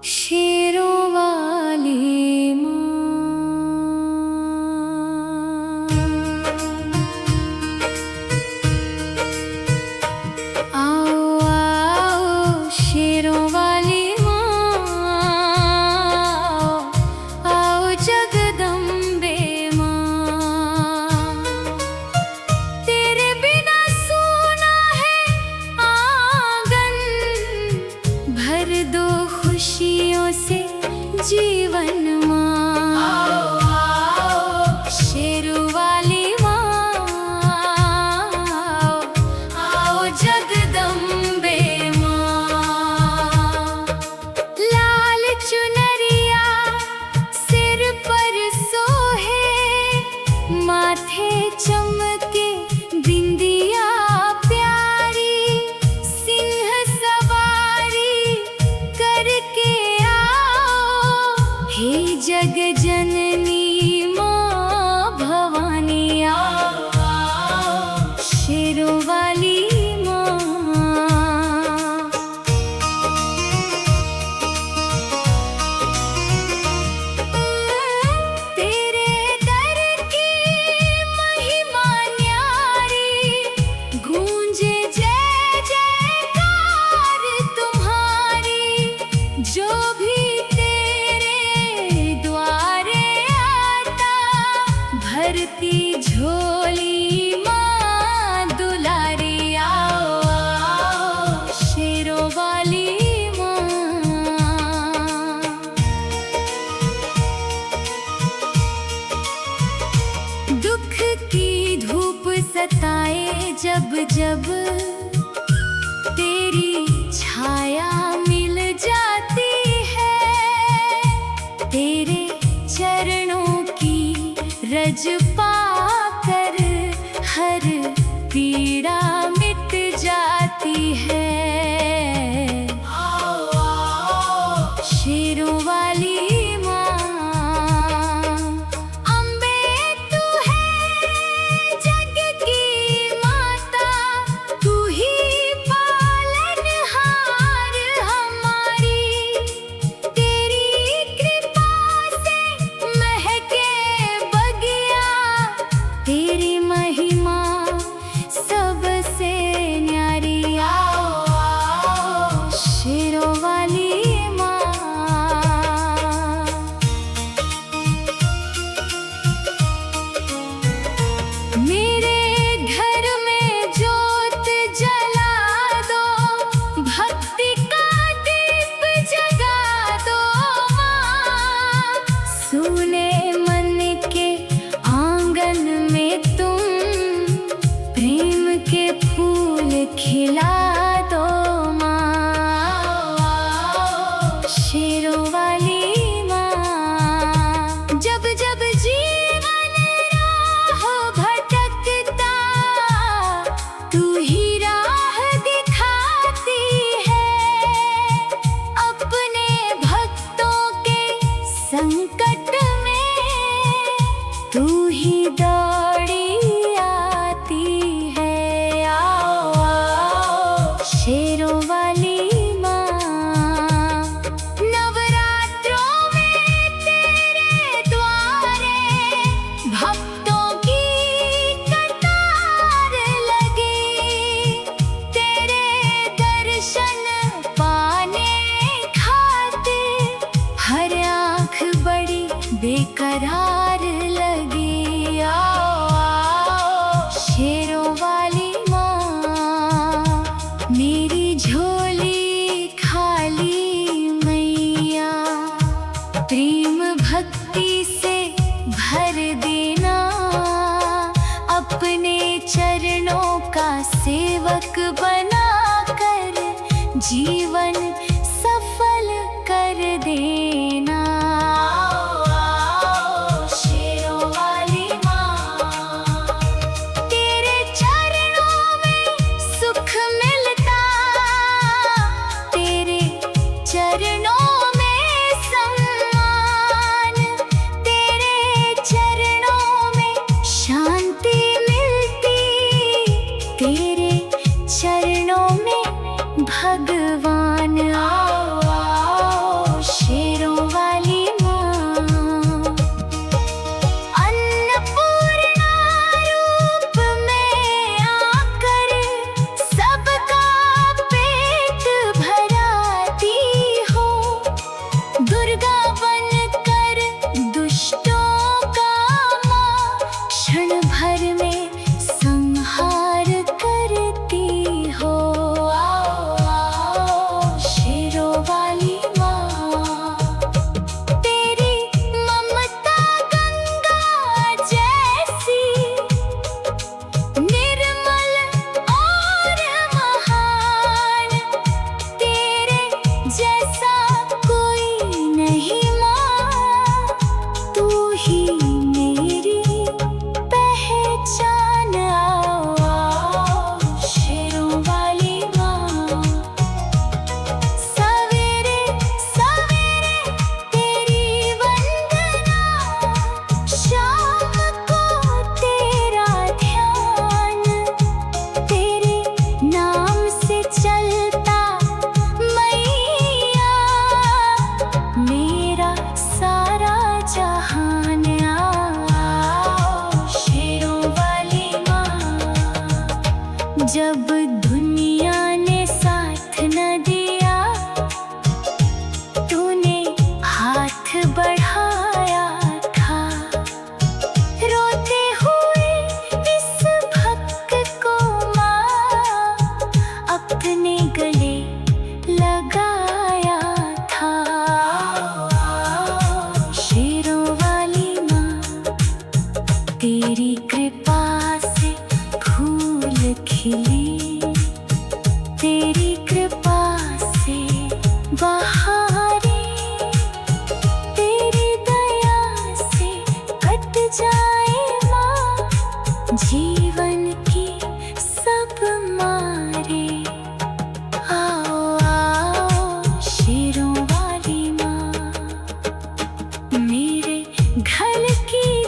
शेरों वाली माँ, आओ आओ शेरों वाली माँ, आओ जगदम्बे माँ। तेरे बिना सूना है आंगन, भर दो खुशियों से जीवन माँ। आओ आओ शेरों वाली माँ, आओ जगदम्बे माँ। लाल चुनरिया सिर पर सोहे, माथे चमके बिंदिया प्यारी, सिंह सवारी करके आओ, हे जग जननी माँ भवानी। आओ आओ शेरों वाली माँ। तेरे दर की महिमा न्यारी, गूंजे जय जयकार तुम्हारी। जो भी तेरे द्वारे आता, भरती झोली माँ दुलारी। आओ आओ शेरों वाली माँ। दुख की धूप सताए जब जब, तेरी छाया मिल जाती है। तेरे चरणों की रज पाकर हर पीड़ा मिट जाती है। आओ आओ शेरों वाली माँ। अम्बे तू है जग की माता, तू ही पालनहार हमारी। तेरी कृपा से महके बगिया, तेरी महिमा सबसे न्यारी। आओ आओ शेरों वाली माँ। मेरे घर में जोत जला दो, भक्ति का दीप जगा दो माँ। सूने मन के आंगन में तुम प्रेम के फूल खिला दो माँ। आओ आओ शेरों वाली माँ। जब जब जीवन राह भटकता, तू ही राह दिखाती है। अपने भक्तों के संकट में तू ही दौड़ी आती है। आओ आओ शेरों वाली माँ। नवरात्रों में तेरे द्वारे भक्तों की कतार लगी। तेरे दर्शन पाने खातिर हर आँख बड़ी बेकरार लगी। आओ आओ शेरों वाली माँ। मेरी झोली खाली मैया, प्रेम भक्ति से भर देना। अपने चरणों का सेवक बनाकर जीवन सफल कर देना। आओ आओ शेरों वाली माँ। तेरे चरणों में सुख मिलता, तेरे चरणों में सम्मान, तेरे चरणों में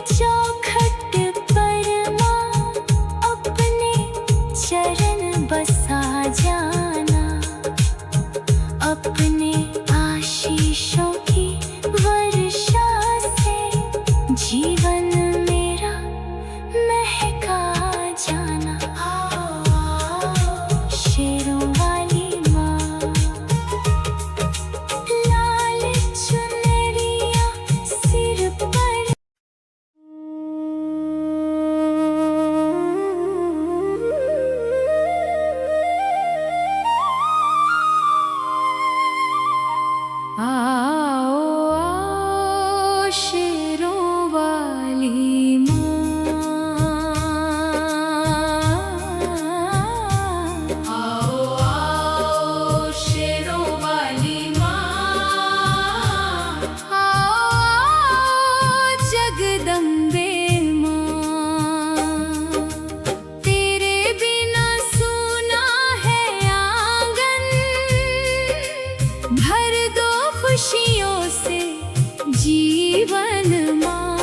चौखट पर माँ अपने चरण बसा जाना, अपने आशीषों की वर्षा से जीवन मेरा महका जाना। शेरों वाली माँ, लाल चुनरिया सिर पर। आओ आओ शेरों वाली माँ, आओ आओ शेरों वाली माँ, आओ जगदम्बे माँ। तेरे बिना सूना है आंगन, भर दो खुशियों से जीवन माँ।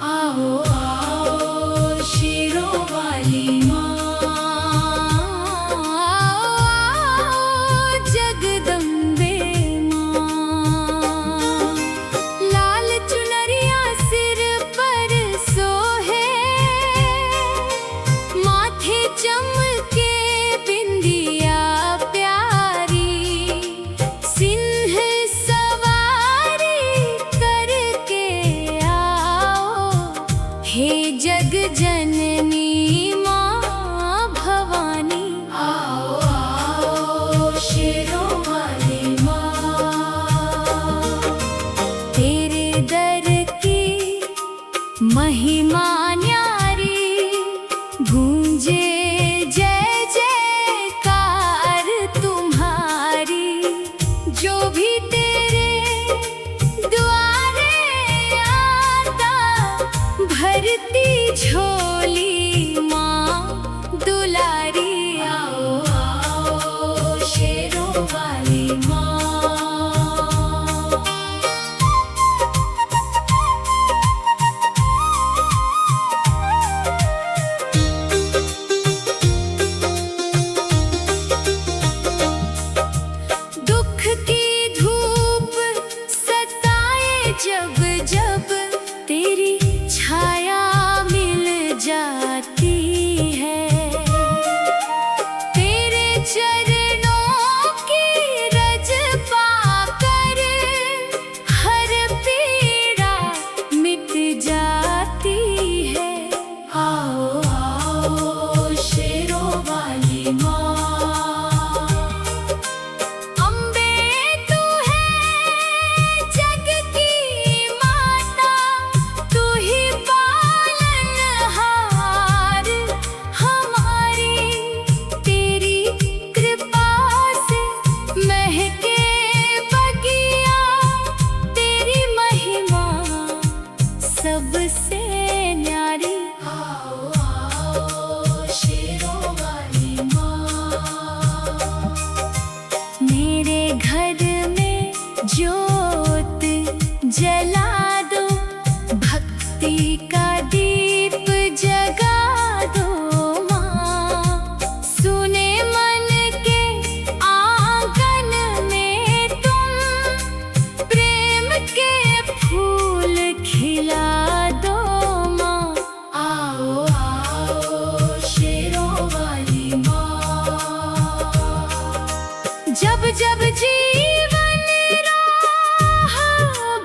आओ आओ शेरों वाली माँ, आओ आओ जगदम्बे माँ। लाल चुनरिया सिर पर सोहे, माथे चमके बिंदिया प्यारी, सिंह सवारी करके आओ, हे जग जननी माँ भवानी। आओ आओ शेरों वाली माँ, तेरे दर की महिमा न्यारी, गूंजे जय जयकार तुम्हारी। जो भी तेरे द्वारे आता, भरती झोली माँ दुलारी। आओ आओ शेरों वाली माँ। दुख की धूप सताए जब जब, तेरी छाया मिल जाती है। तेरे चरणों की रज पाकर हर पीड़ा मिट जाती है। आओ आओ शेरों वाली माँ, अम्बे तू है जग की माता, तू ही पालनहार हमारी। तेरी कृपा से महके बगिया, तेरी महिमा सबसे न्यारी। आओ आओ शेरों वाली माँ, मेरे घर में ज्योत जला दो, भक्ति का दीप जगा दो माँ। सुने मन के आंगन में तुम प्रेम के फूल खिला दो माँ। आओ आओ शेरों वाली माँ, जब जब जीवन राह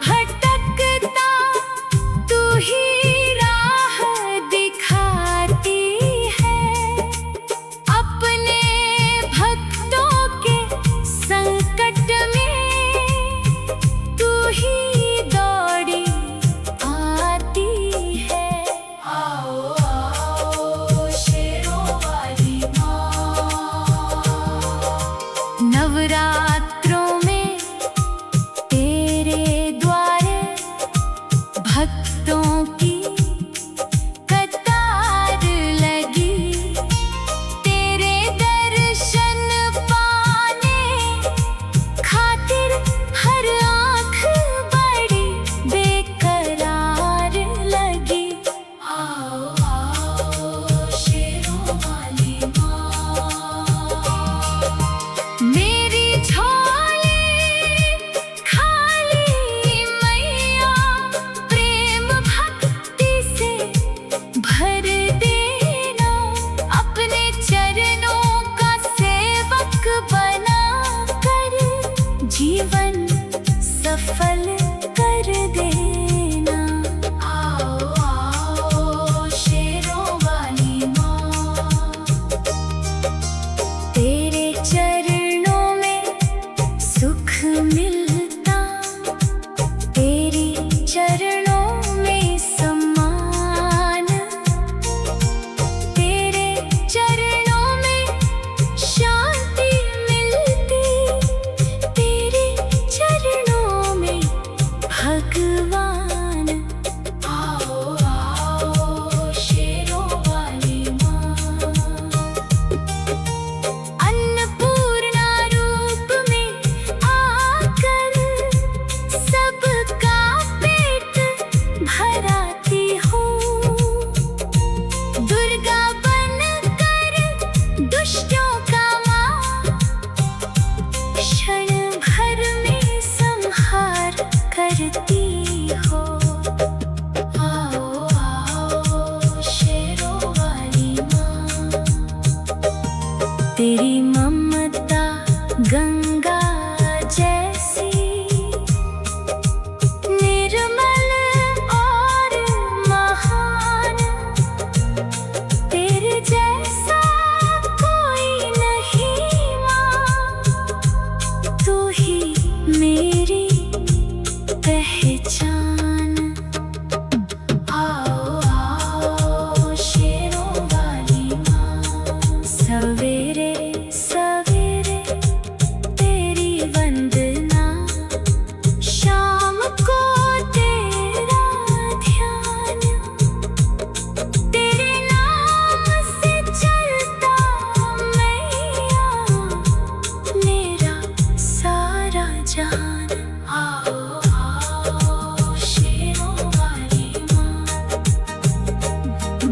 भटकता, तू ही राह दिखाती है। अपने भक्तों के संकट में तू ही दौड़ी आती है। आओ आओ शेरों वाली माँ, नवरात्रों में तेरे द्वारे भक्तों की कतार लगी। तेरे दर्शन पाने खातिर हर आँख बड़ी बेकरार लगी।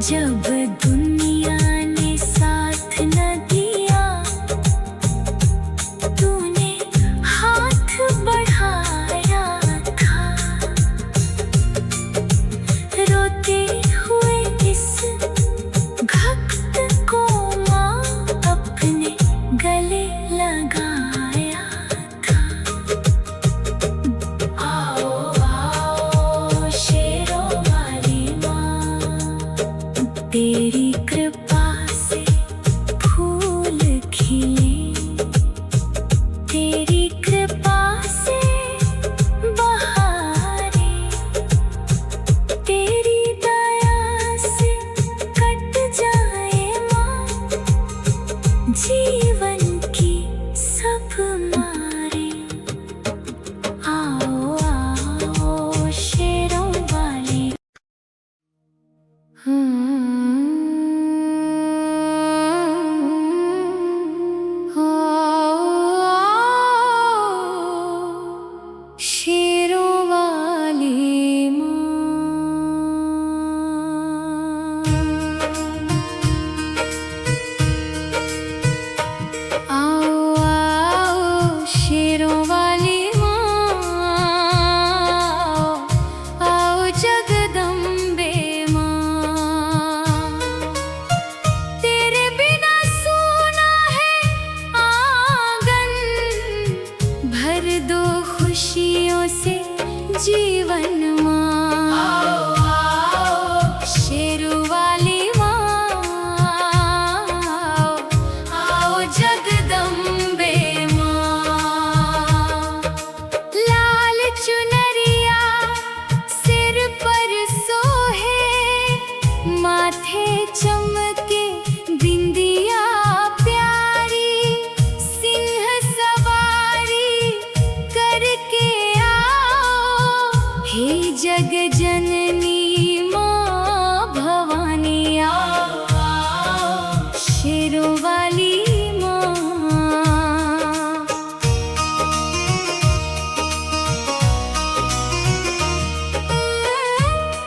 जब दुनिया ने साथ न दिया, तूने हाथ बढ़ाया था। रोते हुए इस भक्त को माँ अपने गले लगाया था। आओ आओ शेरों वाली माँ, तेरी कृपा से फूल खिले, तेरी कृपा से बहारें, तेरी दया से कट जाए माँ जीवन की सब मारे। आओ आओ शेरों वाली। शेरों वाली माँ। आओ आओ शेरों वाली माँ, आओ जगदम्बे माँ। तेरे बिना सूना है आंगन, भर दो खुशियों से जीवन माँ। आओ आओ शेरों वाली माँ, आओ जगदम्बे माँ। लाल चुनरिया सिर पर सोहे, माथे चमके बिंदिया प्यारी, सिंह सवारी करके आओ, हे जग जननी माँ भवानी। आओ आओ शेरों वाली माँ।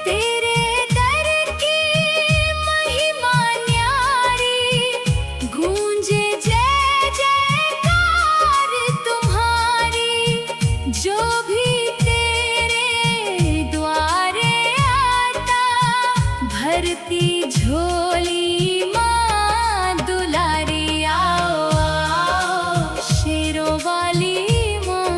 तेरे दर की महिमा न्यारी, गूंजे जय जयकार तुम्हारी। जो भी तेरे द्वारे आता, भरती झोली माँ दुलारी। आओ आओ शेरों वाली माँ।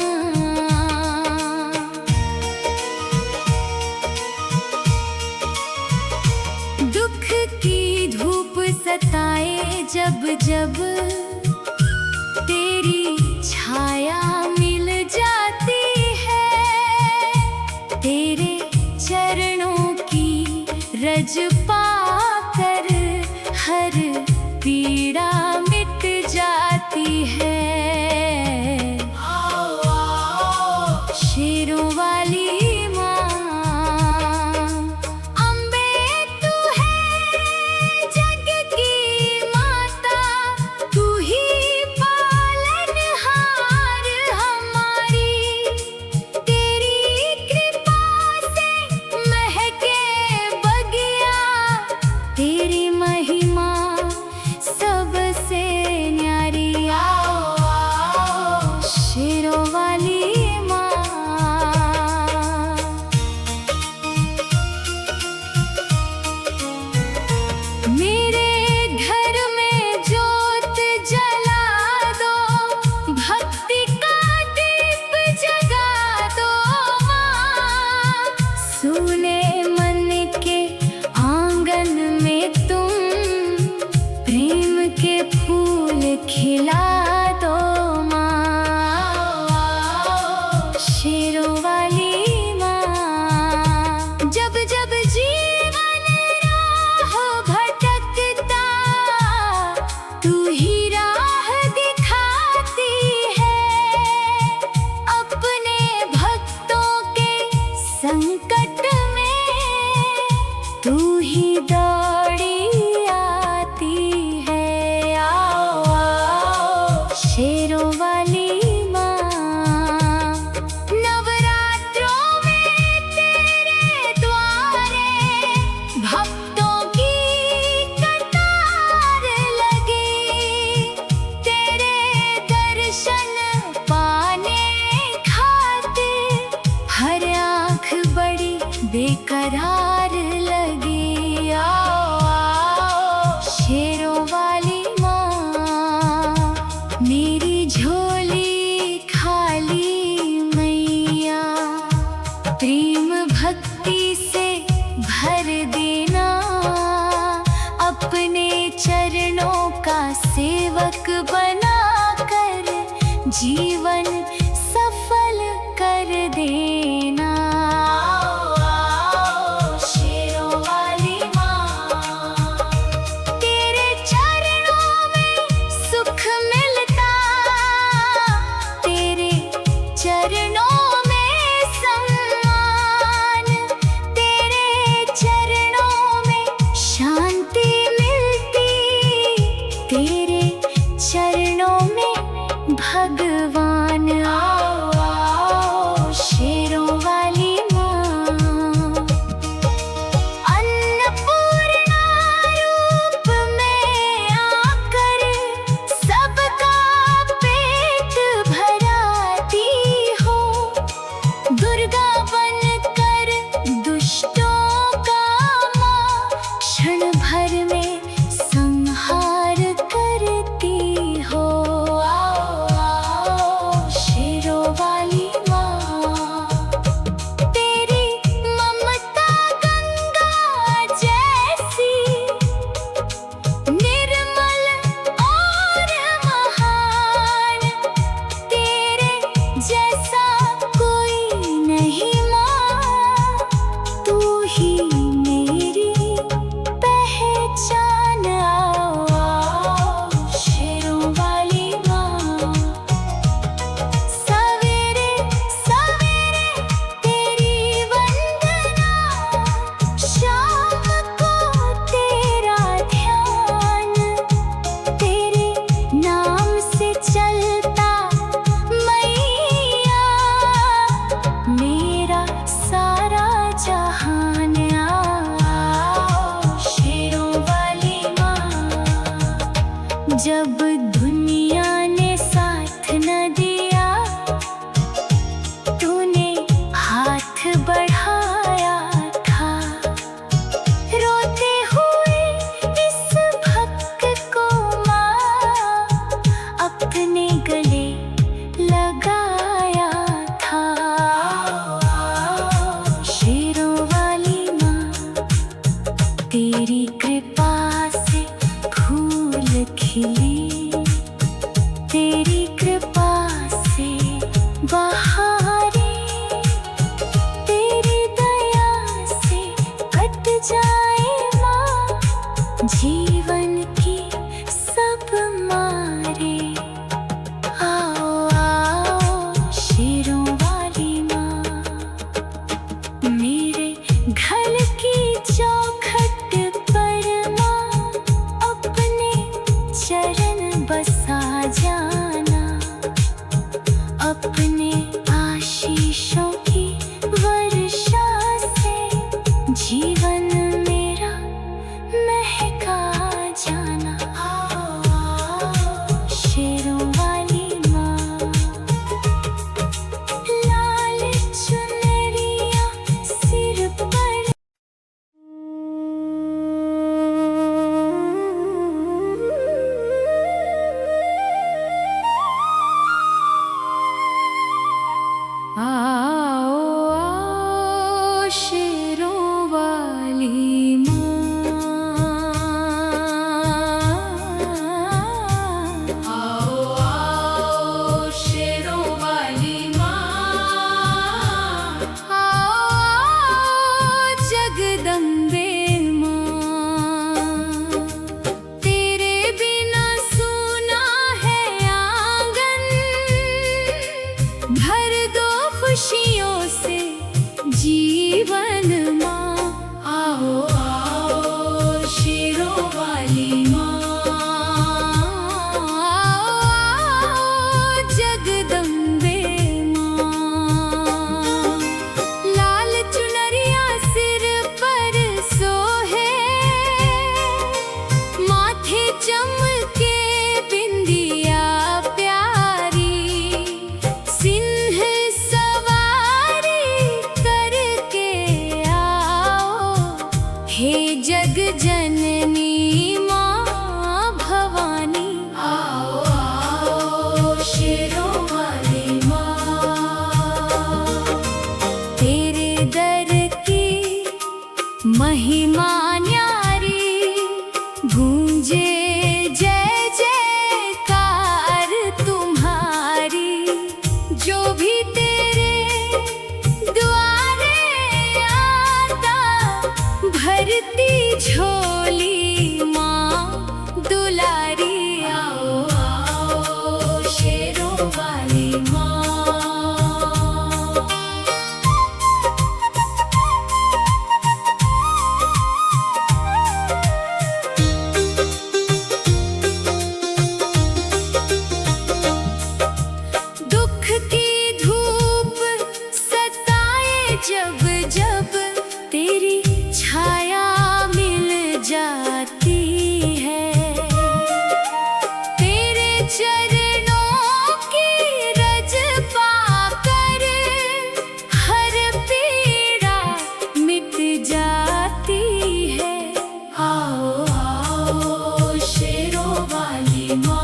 दुख की धूप सताए जब जब, तेरी छाया मिल जाती है। तेरे चरणों की रज पाकर हर पीड़ा मिट जाती है। आओ आओ शेरों वाली माँ। अम्बे तू है जग की माता, तू ही पालनहार हमारी। तेरी कृपा से महके बगिया, तेरी महिमा सबसे न्यारी। आओ आओ शेरों वाली माँ। मेरे घर में जोत जला दो, भक्ति का दीप जगा दो माँ। सूने मन के आंगन में तुम प्रेम के फूल खिला दो माँ। आओ आओ शेरों वाली माँ। जब जब जीवन राह भटकता, तू ही राह दिखाती है। अपने भक्तों के संकट में तू ही दौड़ी आती है। आओ आओ शेरों वाली माँ। नवरात्रों में तेरे द्वारे भक्तों की देना, अपने चरणों का सेवक बनाकर जीवन सफल कर देना। आओ, आओ, शेरों वाली माँ, तेरे चरणों में सुख मिलता, तेरे चरणों में सम्मान, तेरे चरणों में शांति मिलती, तेरे चरणों में भगवान। आओ, आओ, शेरों वाली माँ, अन्नपूर्णा रूप में आकर सबका पेट भराती हो, दुर्गा बनकर दुष्टों का माँ क्षण भर में संहार करती हो। आओ, आओ, शेरों वाली माँ, तेरी ममता गंगा जैसी निर्मल और महान, तेरे जैसा कोई नहीं माँ, तू ही मेरी पहचान। आओ, आओ, शेरों वाली माँ, सवेरे सवेरे तेरी वंदना, शाम को तेरा ध्यान, तेरे नाम से चलता मैया मेरा सारा जहान। आओ, शेरों वाली माँ, जब दुनिया ने साथ न दिया, तूने हाथ बढ़ाया था, रोते हुए इस भक्त को माँ अपने गले लगाया था। आओ, आओ, शेरों वाली माँ, तेरी कृपा से फूल खिली, तेरी कृपा से बहारें, तेरी दया से कट जाए माँ जीवन की सब मारे। आओ, आओ, शेरों वाली माँ, मेरे घर की चौखट पर माँ अपने चरण बसा जाना, अपने आशीषों की वर्षा से जीवन मेरा महका जाना। आओ, आओ, शेरों वाली माँ, लाल चुनरिया सिर पर आओ, आओ, शेरों वाली माँ, आओ, आओ, शेरों वाली माँ, आओ, जगदम्बे माँ, तेरे बिना सूना है आंगन, भर दो खुशियों से जीवन माँ। आओ, आओ, शेरों वाली माँ, आओ, जगदम्बे माँ, लाल चुनरिया सिर पर सोहे, माथे चमके बिंदिया प्यारी, सिंह सवारी करके आओ, हे जग जननी माँ भवानी। आओ, आओ, शेरों वाली माँ, तेरे दर की महिमा माँ न्यारी, गूंजे जय जयकार तुम्हारी। जो भी तेरे द्वारे आता, भरती झोली माँ दुलारी। आओ आओ शेरों वाली माँ। दुख की धूप सताए जब जब, तेरी छाया मिल जाती है। तेरे चरणों की रज पाकर हर पीड़ा मिट जाती है। आओ आओ शेरों वाली माँ।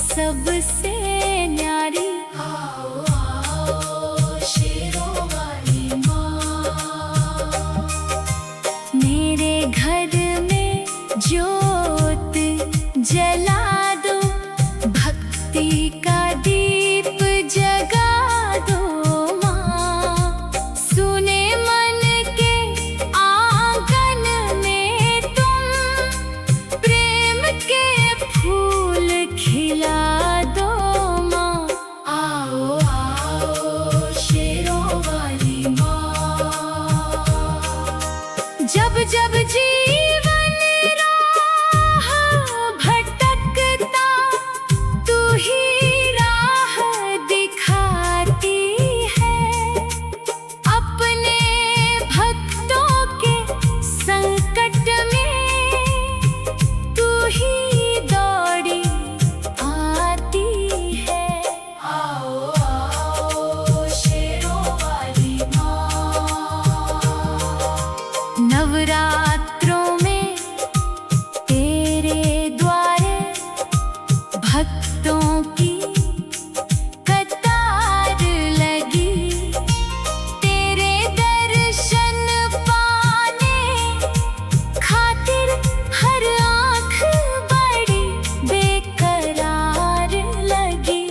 सबसे न्यारी। आओ आओ शेरों वाली माँ। मेरे घर में ज्योत जला दो, भक्ति का दीप जगा दो माँ। सुने मन के आंगन में तुम प्रेम के फूल खिला दो माँ। आओ आओ शेरों वाली माँ। जब जब जीवन राह भटकता, तू ही राह दिखाती है। अपने भक्तों के संकट में तू ही दौड़ी आती है। आओ आओ शेरों वाली माँ। नवरात्रों में तेरे द्वारे भक्तों की कतार लगी। तेरे दर्शन पाने खातिर हर आँख बड़ी बेकरार लगी।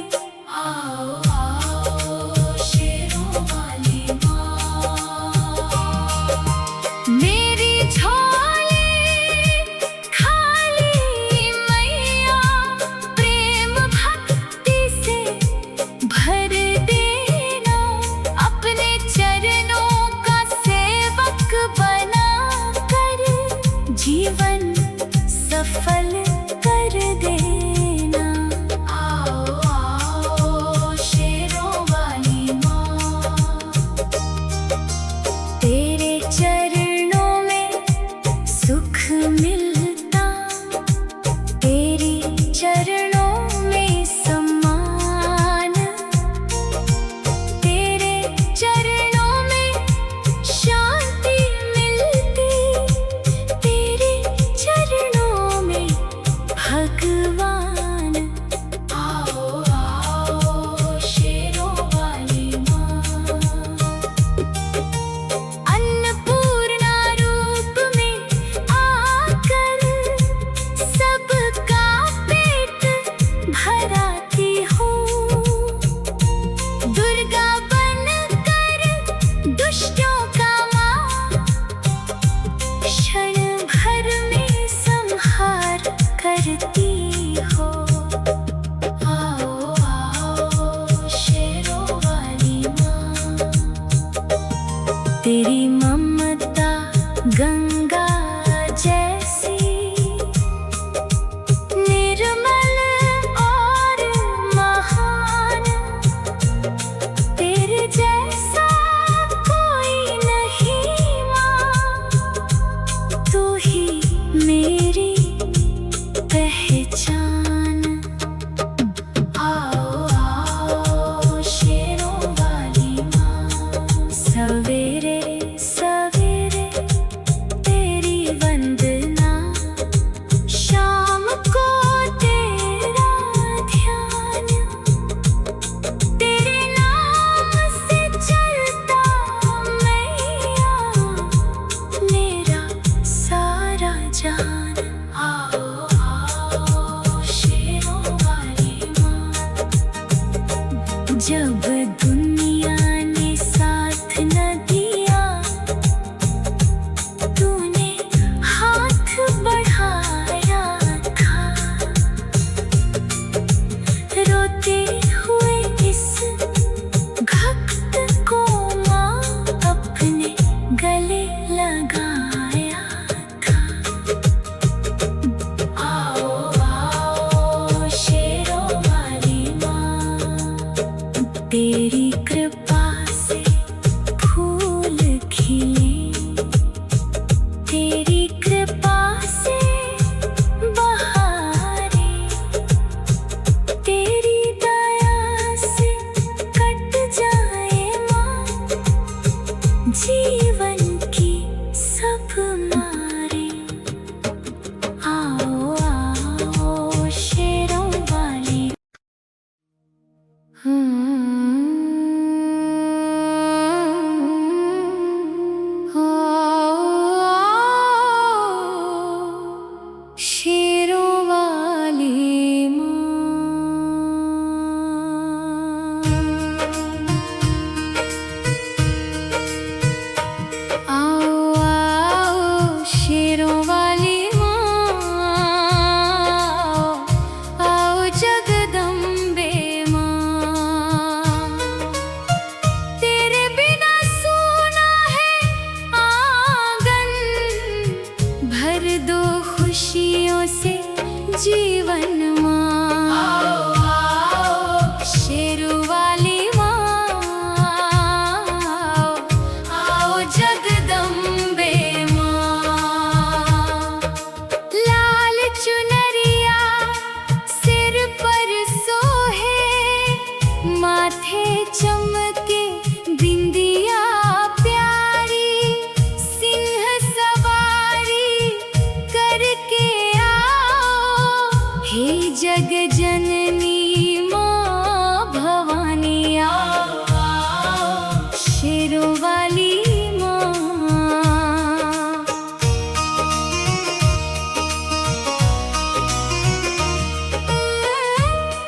आओ आओ शेरों वाली माँ। मेरी झोली खाली मैया, प्रेम भक्ति से भर देना। अपने चरणों का सेवक बना कर जीवन सफल कर देना। आओ आओ शेरों वाली माँ। तेरे चरणों में सुख मिलता, तेरी चरणों में सम्मान जब दुनिया ने साथ न दिया, तूने हाथ बढ़ाया था। रोते हुए इस भक्त को माँ अपने गले लगाया था। आओ आओ शेरों वाली माँ, तेरी कृपा से फूल खिले, तेरी कृपा से बहारें, तेरी दया से कट जाए माँ जीवन की सब मारे। आओ आओ शेरों वाली। शेरों वाली माँ, आओ आओ शेरों वाली माँ, आओ जगदम्बे माँ। तेरे बिना सूना है आंगन, भर दो खुशियों से जीवन माँ। आओ आओ शेरों वाली माँ, आओ जगदम्बे माँ। लाल चुनरिया सिर पर सोहे, माथे चमके बिंदिया प्यारी, सिंह सवारी करके आओ, हे जग जननी माँ भवानी। आओ आओ शेरों वाली माँ।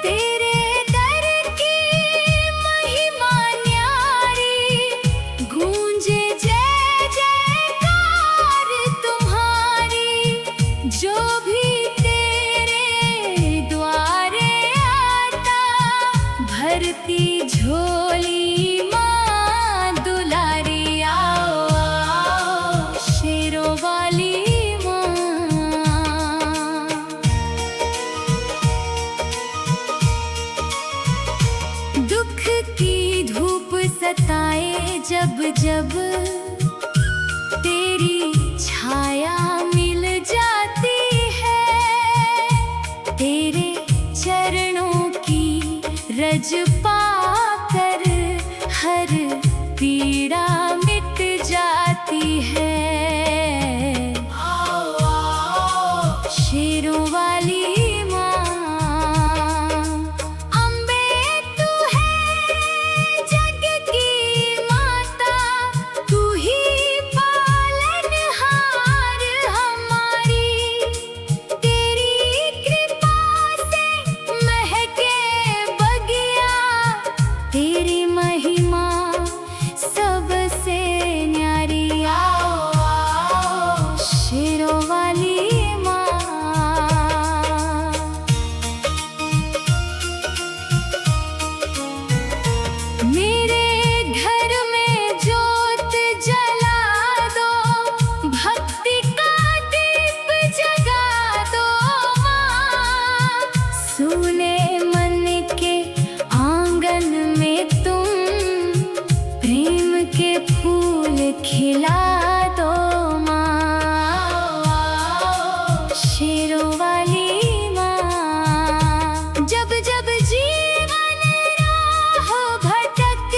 तेरे दर की महिमा न्यारी, गूंजे जय जयकार तुम्हारी। जो भी तेरे द्वारे आता, भरती झोली माँ दुलारी। आओ आओ शेरों वाली माँ। दुख की धूप सताए जब जब, तेरी छाया मिल जाती है। तेरे चरणों की रज पाकर हर पीड़ा मिट जाती है। आओ आओ शेरों वाली माँ। अम्बे तू है जग की माता, तू ही पालनहार हमारी। तेरी कृपा से महके बगिया, तेरी महिमा सबसे न्यारी। आओ आओ शेरों वाली माँ। मेरे घर में जोत जला दो, भक्ति का दीप जगा दो माँ। सुने मन के आंगन में तुम प्रेम के फूल खिला दो माँ। आओ आओ शेरों वाली माँ। जब जब जीवन राह भटक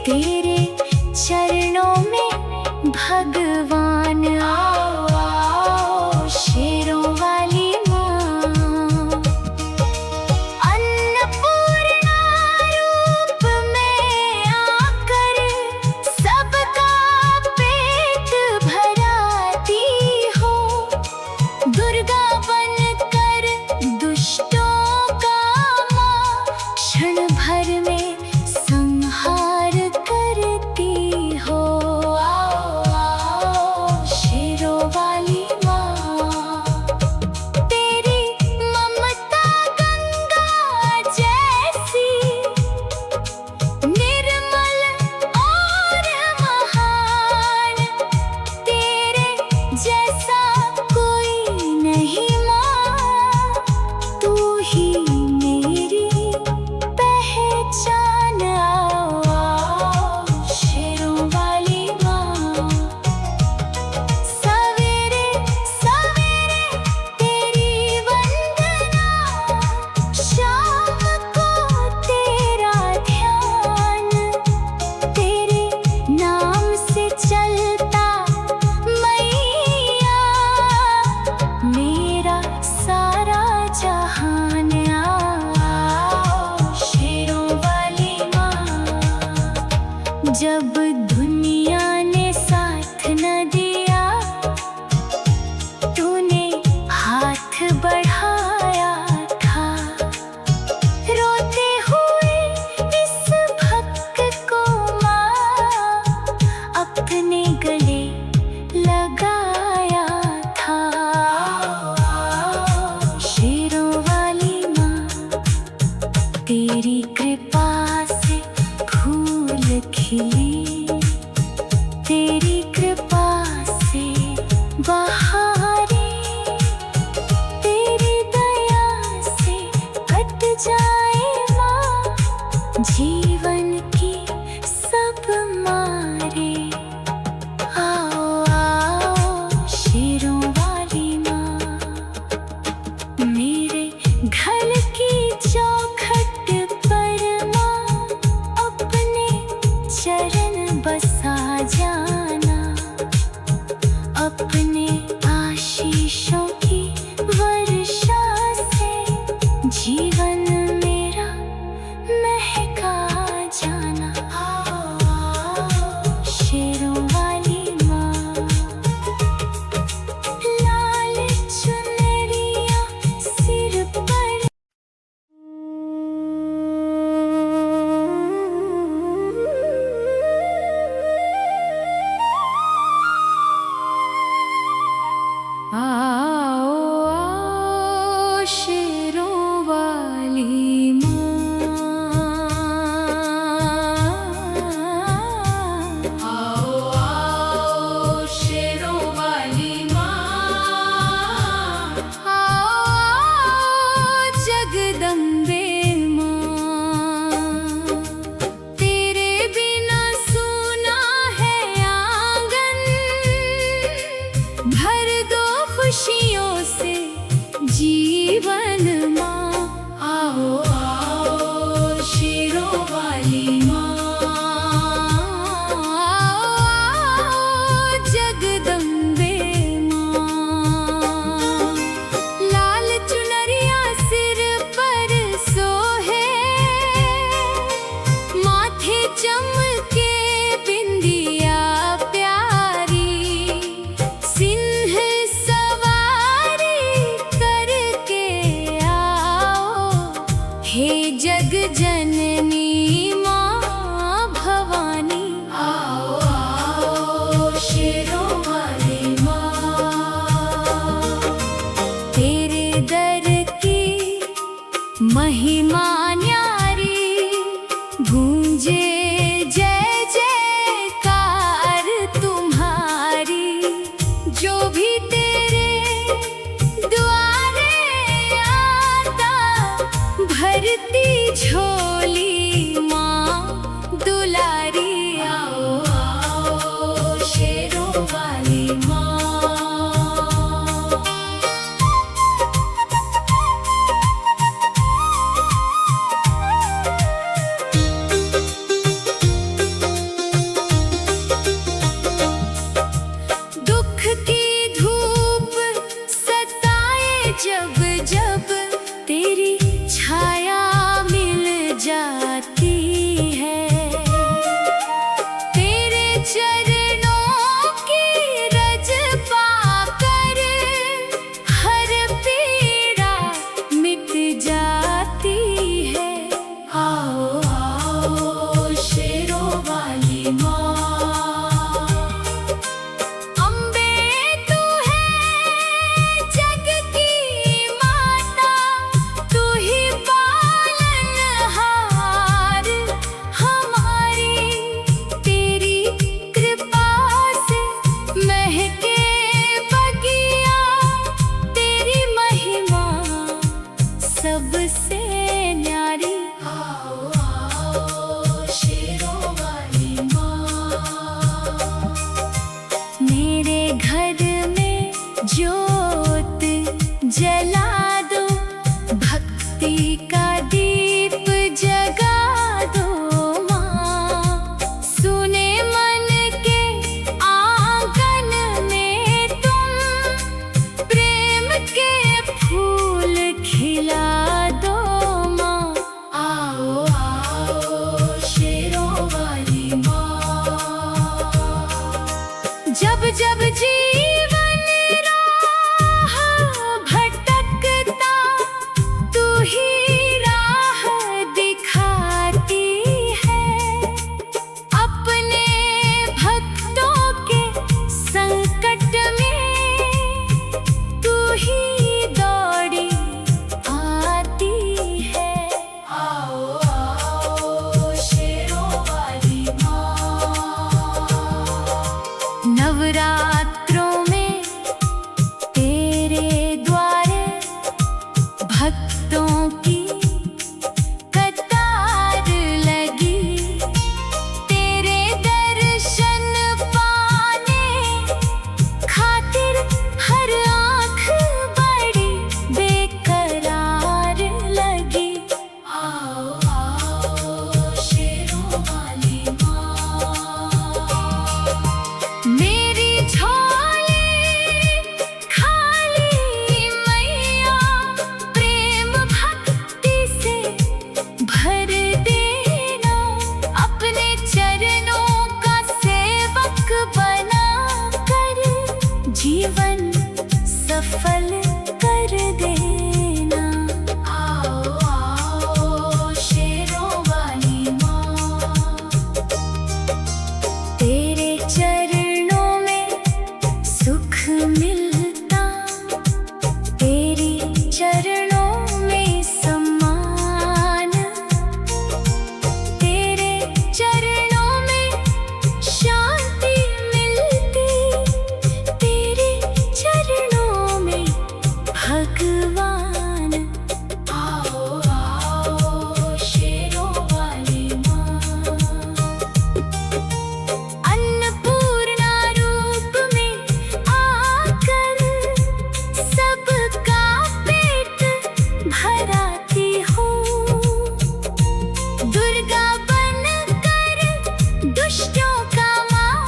तेरे चरणों में भगवान आओ आओ शेरों वाली माँ। अन्नपूर्णा रूप में आकर सबका पेट भराती हो, दुर्गा बनकर दुष्टों का माँ क्षण भर में संहार करती हो। आओ आओ शेरों वाली माँ, तेरी ममता गंगा जैसी निर्मल और महान, तेरे जैसा कोई नहीं माँ, तू ही मेरी पहचान। आओ आओ शेरों वाली माँ, सवेरे सवेरे तेरी वंदना, शाम को तेरा ध्यान, तेरे नाम से चलता मैया मेरा सारा जहान। आओ शेरों वाली माँ, जब दुनिया ने साथ न दिया, तूने हाथ बढ़ाया था, रोते हुए इस भक्त को माँ अपने गले लगाया था। आओ आओ शेरों वाली माँ, तेरी कृपा से फूल खिली, तेरी कृपा से बहारें, तेरी दया से कट जाए माँ जीवन की सब मारे। आओ आओ शेरों वाली माँ, मेरे घर की चौखट पर माँ अपने चरण बसा जाना, अपने आशीषों की वर्षा से जीवन मेरा महका जाना। आओ आओ शेरों वाली माँ, लाल चुनरिया सिर पर आओ आओ शेरों वाली माँ, आओ आओ शेरों वाली माँ, आओ आओ जगदम्बे माँ, तेरे बिना सूना है आंगन, भर दो खुशियों से जीवन माँ। आओ आओ शेरों वाली माँ, आओ आओ जगदम्बे माँ, लाल चुनरिया सिर पर सोहे, माथे चमके बिंदिया प्यारी, सिंह सवारी करके आओ, हे जग जननी माँ भवानी। आओ आओ शेरों वाली माँ, तेरे दर की महिमा न्यारी, गूंजे जय जयकार तुम्हारी, जो भी तेरे द्वारे आता भरती झोली आओ शेरों वाली माँ। अम्बे तू है जग की माता, तू ही पालनहार हमारी। तेरी कृपा से महके बगिया, तेरी महिमा सबसे न्यारी। आओ आओ शेरों वाली माँ। मेरे घर में ज्योत जला दो, भक्ति का दीप जगा दो माँ। सुने मन के आंगन में तुम प्रेम के फूल खिला दो माँ। आओ आओ शेरों वाली माँ। जब जब जीवन राह भटकता, तू ही राह दिखाती है। अपने भक्तों के संकट में तू ही दौड़ी आती है। आओ आओ शेरों वाली माँ। नवरात्रों में तेरे द्वारे भक्तों की कतार लगी। तेरे दर्शन पाने खातिर हर आँख बड़ी बेकरार लगी। आओ आओ शेरों वाली माँ। मेरी झोली खाली मैया, प्रेम भक्ति से भर देना। अपने चरणों का सेवक बना कर जीवन सफल कर देना। आओ आओ शेरों वाली माँ। तेरे चरणों में सुख मिलता, तेरी चरणों में सम्मान। तेरे चरणों में शांति मिलती, तेरे चरणों में भगवान। आओ आओ शेरों वाली माँ। अन्नपूर्णा रूप में आकर सबका पेट भराती हो। दुर्गा बनकर दुष्टों का माँ,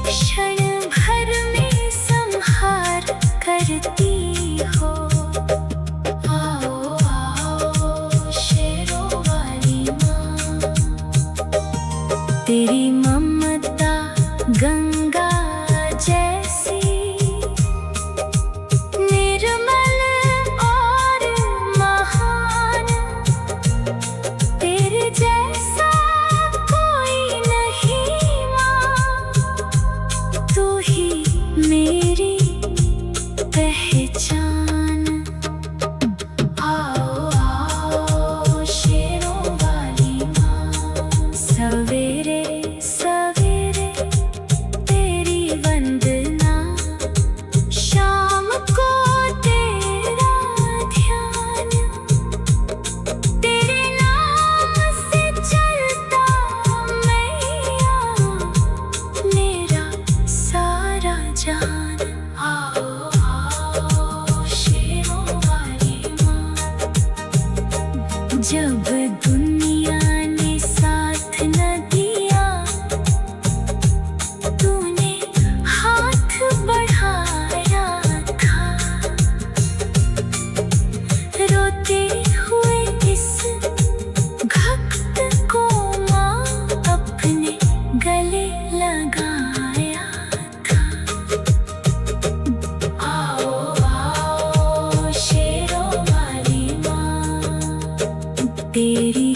क्षण भर में संहार करती हो। आओ आओ शेरों वाली माँ। तेरी ममता गंगा जैसी निर्मल और महान। तेरे जैसा कोई नहीं माँ, तू ही मेरी पहचान। आओ आओ शेरों वाली माँ। सवेरे सवेरे तेरी वंदना, शाम को तेरा ध्यान। तेरे नाम से चलता मैया, मेरा सारा जान। आओ आओ शेरों वाली माँ। जब दुनिया ने साथ न दिया, तूने हाथ बढ़ाया था। रोते हुए इस भक्त को माँ अपने गले लगाया था। आओ आओ शेरों वाली माँ। तेरी